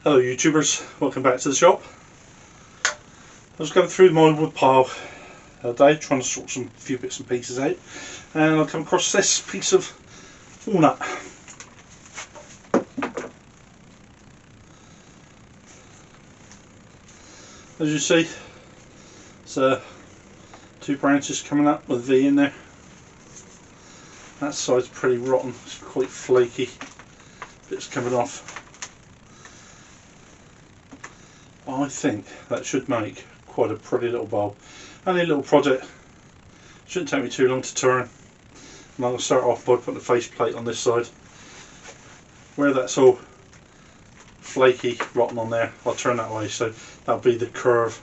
Hello YouTubers, welcome back to the shop. I was going through my wood pile today trying to sort some few bits and pieces out, and I come across this piece of walnut. As you see, it's two branches coming up with a V in there. That side's pretty rotten, it's quite flaky, bits coming off. I think that should make quite a pretty little bowl. Only a little project, shouldn't take me too long to turn. And I'm going to start off by putting a face plate on this side. Where that's all flaky, rotten on there, I'll turn that way, so that'll be the curve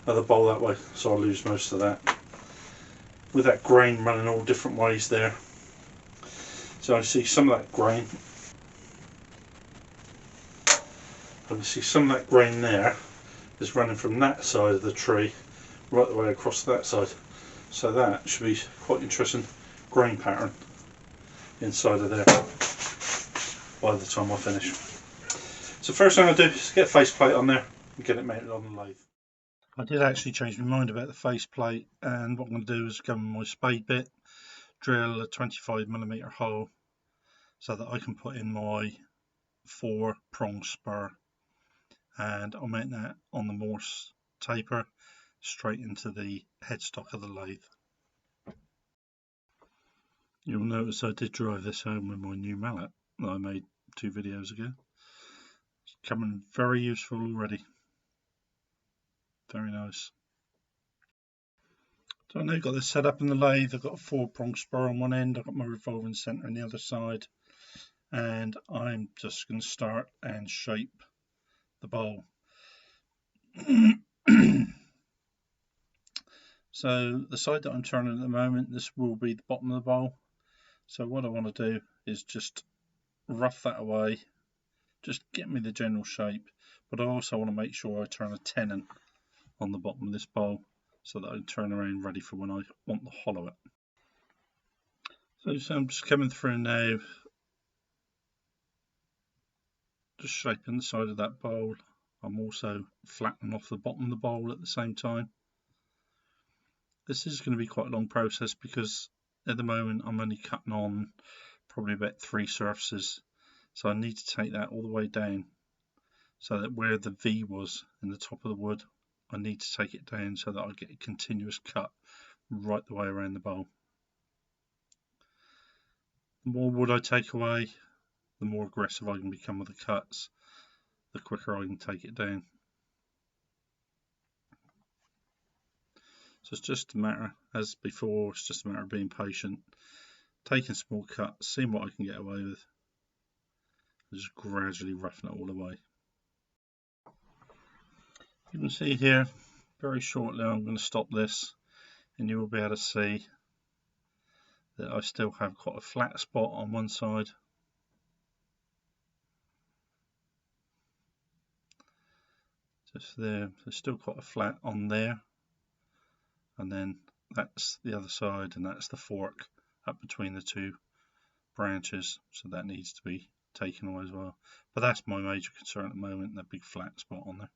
of the bowl that way, so I'll lose most of that. With that grain running all different ways there. So I see some of that grain. I can see some of that grain there is running from that side of the tree right the way across to that side. So that should be quite interesting grain pattern inside of there by the time I finish. So first thing I do is get a face plate on there and get it mounted on the lathe. I did actually change my mind about the face plate, and what I'm going to do is go with my spade bit, drill a 25mm hole so that I can put in my 4-prong spur, and I'll mount that on the Morse taper straight into the headstock of the lathe. You'll notice I did drive this home with my new mallet that I made 2 videos ago. It's coming very useful already. Very nice. So I now got this set up in the lathe. I've got a 4-prong spur on one end, I've got my revolving centre on the other side, and I'm just going to start and shape the bowl. So the side that I'm turning at the moment, this will be the bottom of the bowl. So what I want to do is just rough that away, just get me the general shape, but I also want to make sure I turn a tenon on the bottom of this bowl so that I can turn around ready for when I want to hollow it. So I'm just coming through now, just shaping the side of that bowl. I'm also flattening off the bottom of the bowl at the same time. This is going to be quite a long process because at the moment I'm only cutting on probably about 3 surfaces, so I need to take that all the way down so that where the V was in the top of the wood, I need to take it down so that I get a continuous cut right the way around the bowl. The more wood I take away, the more aggressive I can become with the cuts, the quicker I can take it down. So it's just a matter, as before, it's just a matter of being patient, taking small cuts, seeing what I can get away with, and just gradually roughing it all away. You can see here, very shortly I'm going to stop this, and you will be able to see that I still have quite a flat spot on one side. Just there, there's still quite a flat on there, and then that's the other side, and that's the fork up between the 2 branches, so that needs to be taken away as well. But that's my major concern at the moment, that big flat spot on there.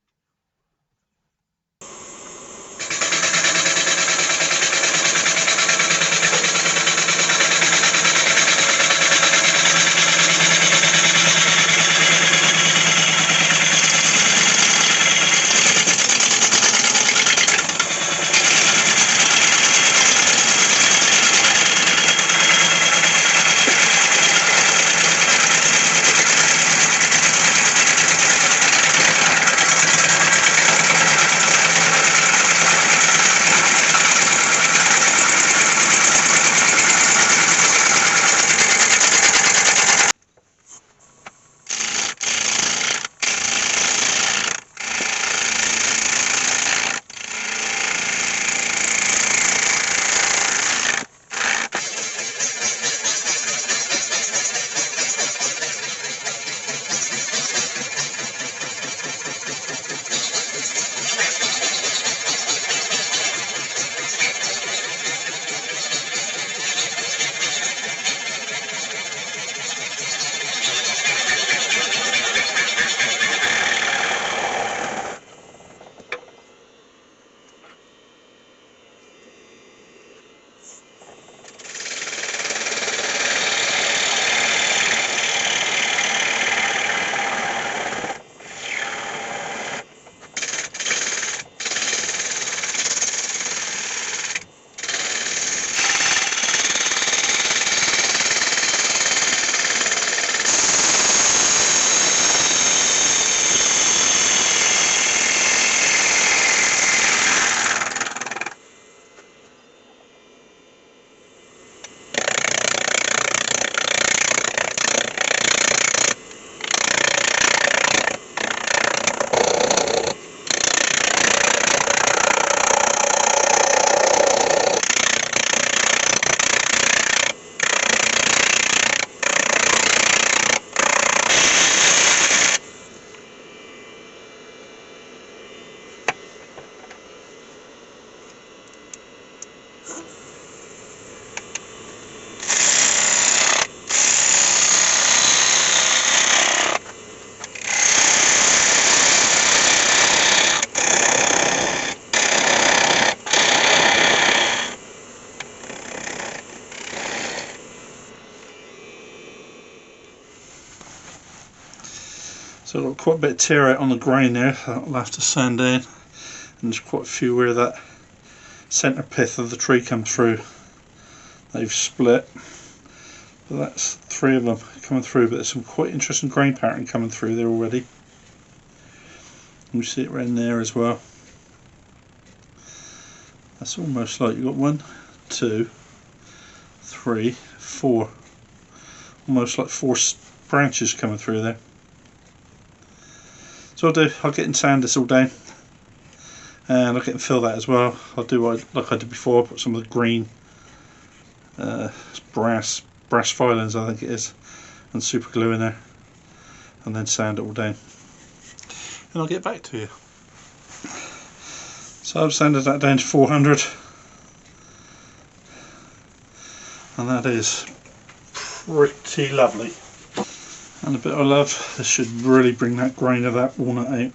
So I've got quite a bit of tear out on the grain there, I'll have to sand down, and there's quite a few where that centre pith of the tree come through. They've split, but that's 3 of them coming through, but there's some quite interesting grain pattern coming through there already. You see it around there as well. That's almost like you've got 1, 2, 3, 4, almost like 4 branches coming through there. So I'll get and sand this all down, and I'll get and fill that as well. I'll do like I did before, put some of the green brass filings, I think it is, and super glue in there, and then sand it all down, and I'll get back to you. So I've sanded that down to 400, and that is pretty lovely. And a bit I love, this should really bring that grain of that walnut out.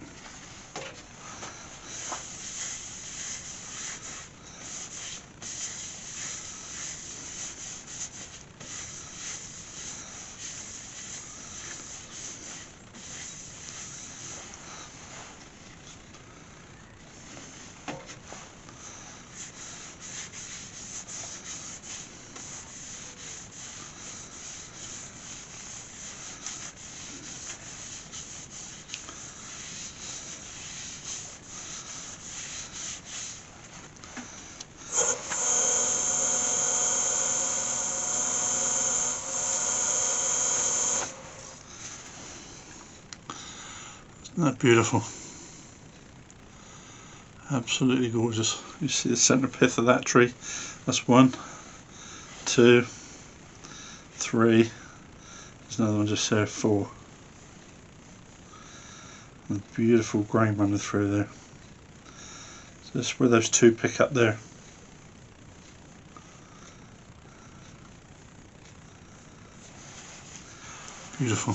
Isn't that beautiful? Absolutely gorgeous. You see the centre pith of that tree. That's 1, 2, 3. There's another one just there, 4. And beautiful grain running through there. So that's where those 2 pick up there. Beautiful.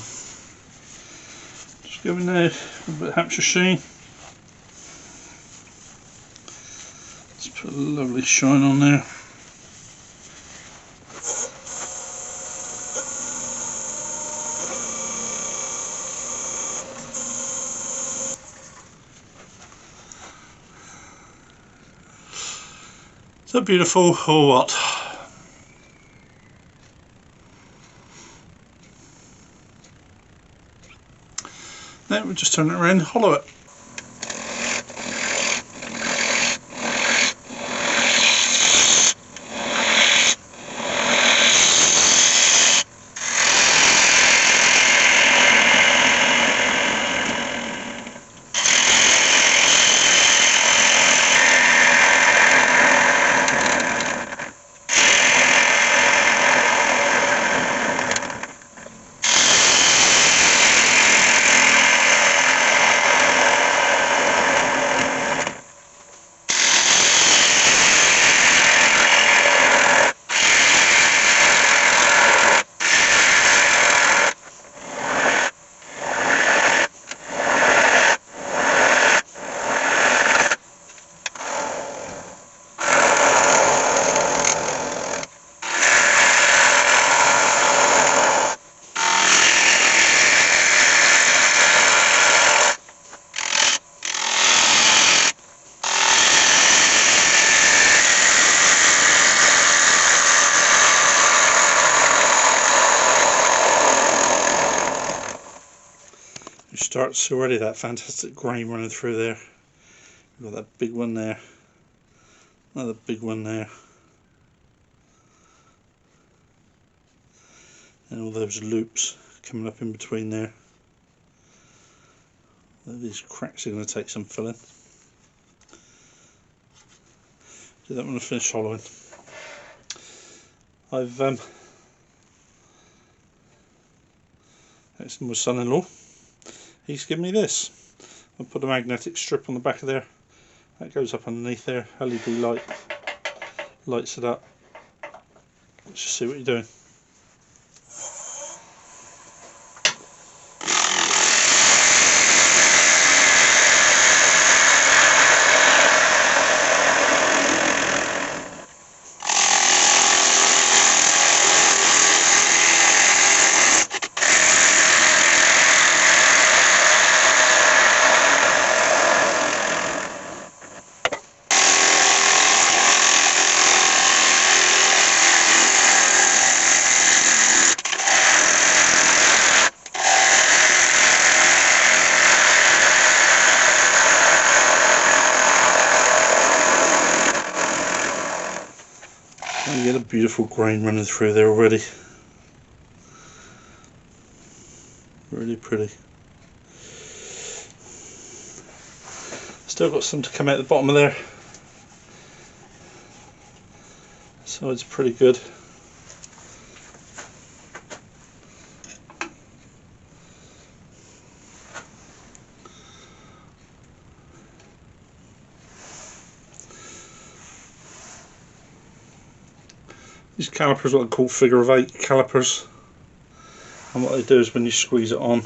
Just go in there with a bit of Hampshire sheen. Let's put a lovely shine on there. Is that beautiful or what? Now we'll just turn it around and hollow it. Starts already, that fantastic grain running through there. We've got that big one there, another big one there, and all those loops coming up in between there. These cracks are going to take some filling. Do that when I finish hollowing. That's my son-in-law. He's given me this. I'll put a magnetic strip on the back of there. That goes up underneath there. LED light lights it up. Let's just see what you're doing. get a beautiful grain running through there already. Really pretty. Still got some to come out the bottom of there. So it's pretty good. These calipers are what I call figure of 8 calipers, and what they do is when you squeeze it on,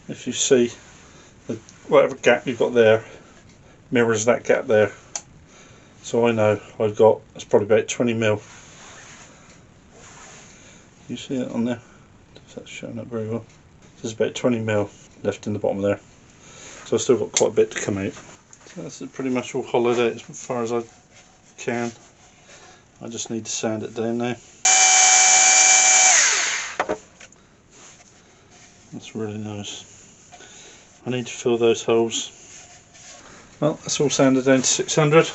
if you see that whatever gap you've got there mirrors that gap there, so I know I've got, it's probably about 20mm. You see that on there? That's showing up very well. There's about 20mm left in the bottom there. So I've still got quite a bit to come out. So that's pretty much all hollowed out as far as I can. I just need to sand it down now. That's really nice. I need to fill those holes. Well, that's all sanded down to 600.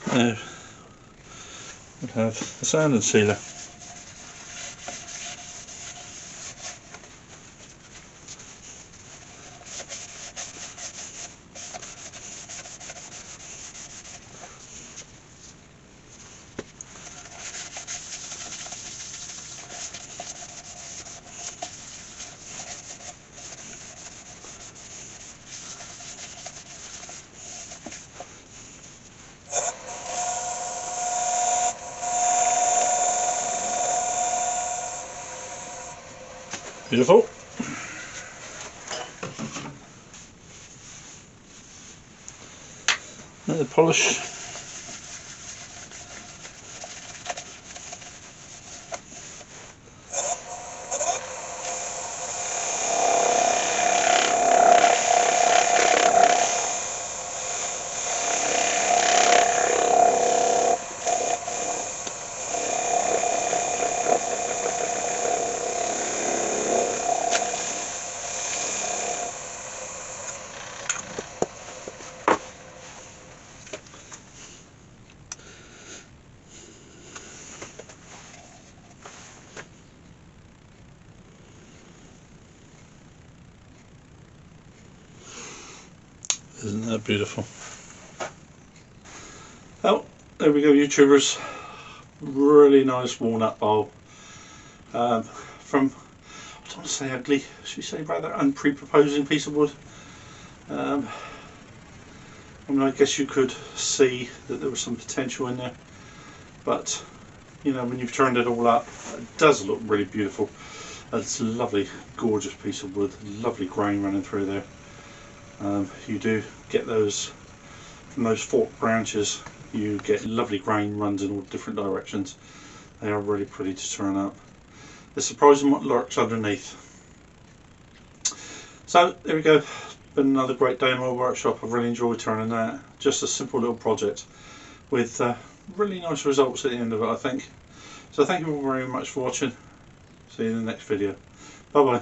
Now we'll have the sand and sealer. Beautiful. Now the polish. Isn't that beautiful? Oh, there we go, YouTubers. Really nice walnut bowl. From, I don't want to say ugly, should we say rather unprepossessing piece of wood. I mean, I guess you could see that there was some potential in there, but you know, when you've turned it all up, it does look really beautiful. It's a lovely, gorgeous piece of wood, lovely grain running through there. You do get those, from those forked branches, you get lovely grain runs in all different directions. They are really pretty to turn up. It's surprising what lurks underneath. So there we go, it's been another great day in my workshop. I've really enjoyed turning that. Just a simple little project with really nice results at the end of it, I think. So thank you all very much for watching. See you in the next video. Bye bye.